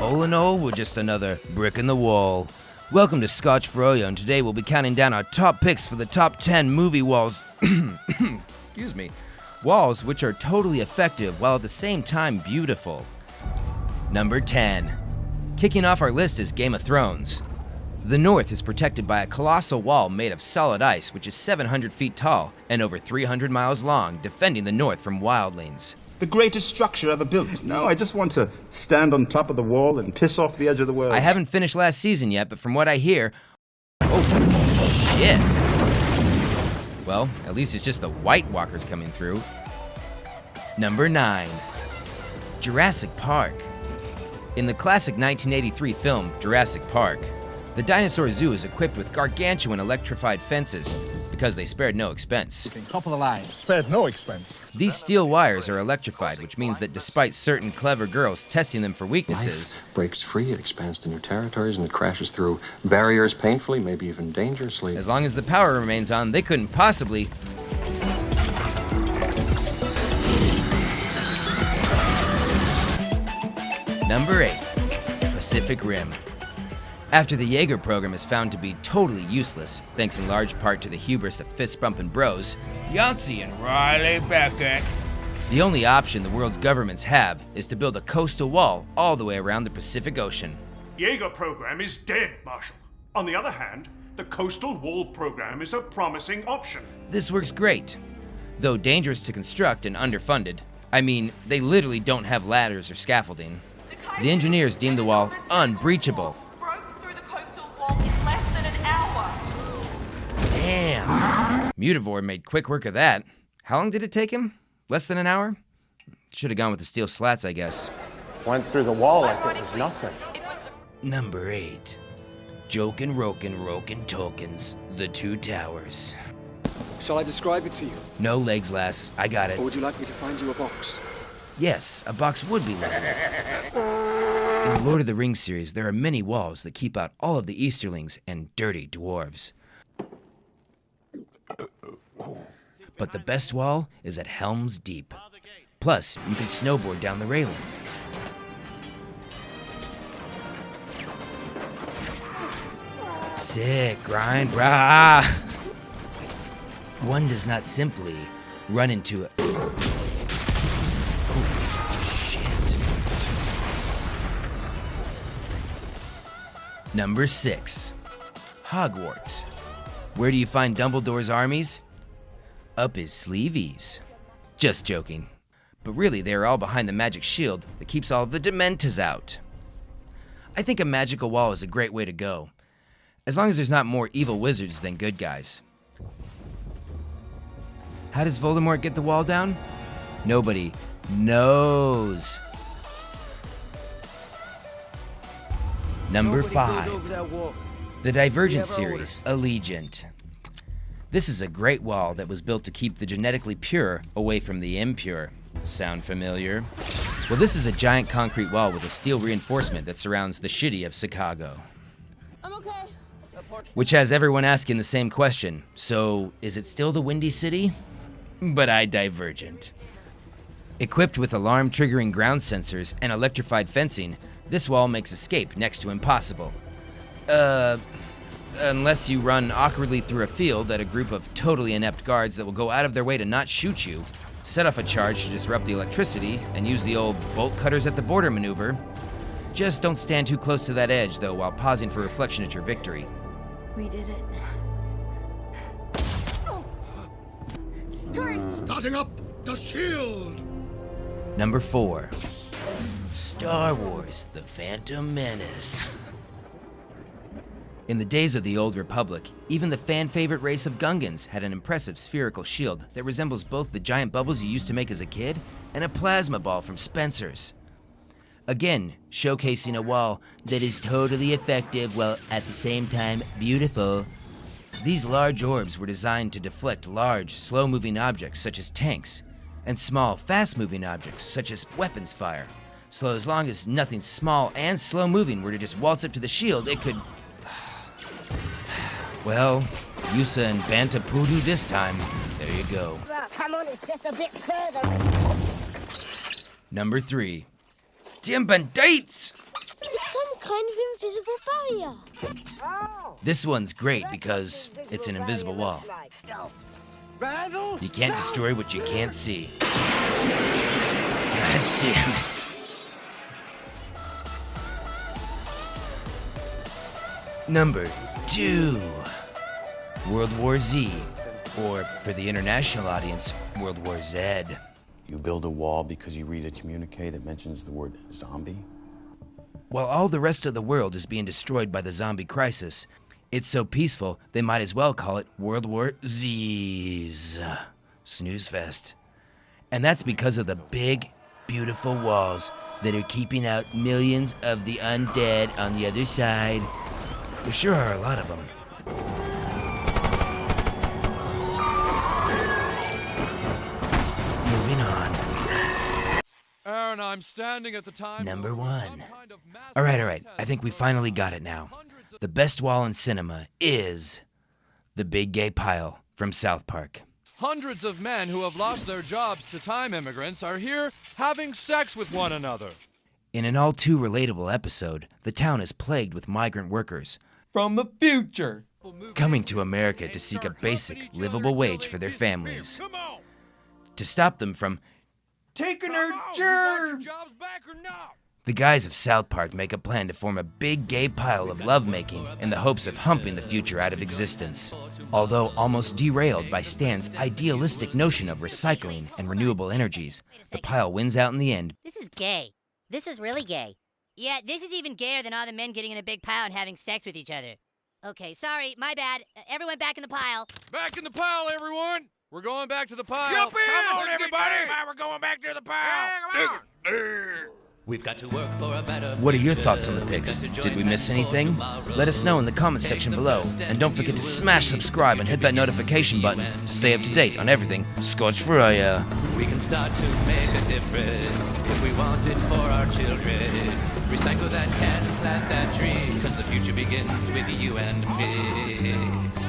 all in all, we're just another brick in the wall. Welcome to Scotch Froyo, and today we'll be counting down our top picks for the top 10 movie walls. Excuse me. Walls which are totally effective while at the same time beautiful. Number 10. Kicking off our list is Game of Thrones. The North is protected by a colossal wall made of solid ice, which is 700 feet tall and over 300 miles long, defending the North from wildlings. The greatest structure ever built. No, I just want to stand on top of the wall and piss off the edge of the world. I haven't finished last season yet, but from what I hear... Oh, shit. Well, at least it's just the White Walkers coming through. Number 9. Jurassic Park. In the classic 1983 film, Jurassic Park, the dinosaur zoo is equipped with gargantuan electrified fences because they spared no expense. Top of the line. Spared no expense. These steel wires are electrified, which means that despite certain clever girls testing them for weaknesses, life breaks free, it expands to new territories, and it crashes through barriers painfully, maybe even dangerously. as long as the power remains on, they couldn't possibly... Number 8. Pacific Rim. After the Jaeger program is found to be totally useless, thanks in large part to the hubris of fist-bumping bros, Yancey and Riley Beckett, the only option the world's governments have is to build a coastal wall all the way around the Pacific Ocean. Jaeger program is dead, Marshal. On the other hand, the coastal wall program is a promising option. This works great, though dangerous to construct and underfunded. I mean, they literally don't have ladders or scaffolding. The engineers deemed the wall unbreachable. Broke through the coastal wall in less than an hour. Damn. Mutivore made quick work of that. How long did it take him? Less than an hour? Should have gone with the steel slats, I guess. Went through the wall like it was nothing. Number 8. Jokin' Rokin' Tolkien's The Two Towers. Shall I describe it to you? No legs, lass. I got it. Or would you like me to find you a box? Yes, a box would be lovely. In the Lord of the Rings series, there are many walls that keep out all of the Easterlings and dirty dwarves. But the best wall is at Helm's Deep. Plus, you can snowboard down the railing. Sick, grind, brah! One does not simply run into it. Number 6. Hogwarts. Where do you find Dumbledore's armies? Up his sleeveys. Just joking. But really, they are all behind the magic shield that keeps all of the Dementors out. I think a magical wall is a great way to go, as long as there's not more evil wizards than good guys. How does Voldemort get the wall down? Nobody knows. Number 5. The Divergent series, Allegiant. This is a great wall that was built to keep the genetically pure away from the impure. Sound familiar? Well, this is a giant concrete wall with a steel reinforcement that surrounds the shitty of Chicago. I'm okay. Which has everyone asking the same question. So, is it still the Windy City? But I Divergent. Equipped with alarm-triggering ground sensors and electrified fencing, this wall makes escape next to impossible. Unless you run awkwardly through a field at a group of totally inept guards that will go out of their way to not shoot you, set off a charge to disrupt the electricity, and use the old bolt cutters at the border maneuver. Just don't stand too close to that edge, though, while pausing for reflection at your victory. We did it. Starting up the shield. Number 4. Star Wars: The Phantom Menace. In the days of the Old Republic, even the fan-favorite race of Gungans had an impressive spherical shield that resembles both the giant bubbles you used to make as a kid and a plasma ball from Spencer's. Again, showcasing a wall that is totally effective while at the same time beautiful. These large orbs were designed to deflect large, slow-moving objects such as tanks, and small, fast-moving objects such as weapons fire. So as long as nothing small and slow-moving were to just waltz up to the shield, it could... Well, Yusa and Banta Poodoo this time. There you go. Come on, it's just a bit further. Number 3. Damn bandits! kind of invisible barrier. This one's great because it's an invisible wall. You can't destroy what you can't see. God damn it. Number 2. World War Z, or for the international audience, World War Z. You build a wall because you read a communique that mentions the word zombie? While all the rest of the world is being destroyed by the zombie crisis, it's so peaceful they might as well call it World War Z's. Snooze fest. And that's because of the big, beautiful walls that are keeping out millions of the undead on the other side. There sure are a lot of them. Moving on. Aaron, I'm standing at the time. Number 1. All right. I think we finally got it now. The best wall in cinema is the Big Gay Pile from South Park. Hundreds of men who have lost their jobs to time immigrants are here having sex with one another. In an all too relatable episode, the town is plagued with migrant workers From the future. coming to America to seek a basic, livable wage for their families. To stop them from taking our jobs, the guys of South Park make a plan to form a big gay pile of lovemaking in the hopes of humping the future out of existence. Although almost derailed by Stan's idealistic notion of recycling and renewable energies, the pile wins out in the end. This is gay. This is really gay. Yeah, this is even gayer than all the men getting in a big pile and having sex with each other. Okay, sorry, my bad. Everyone back in the pile. Back in the pile, everyone. We're going back to the pile. Jump in! Come on, everybody. We're going back to the pile. We've got to work for a better What are your thoughts on the pics? Did we miss anything? Let us know in the comments section below. And don't forget to smash subscribe and hit that notification button to stay up to date on everything Scotch Froyo. We can start to make a difference if we want it for our children. Recycle that can, plant that tree, 'cause the future begins with you and me.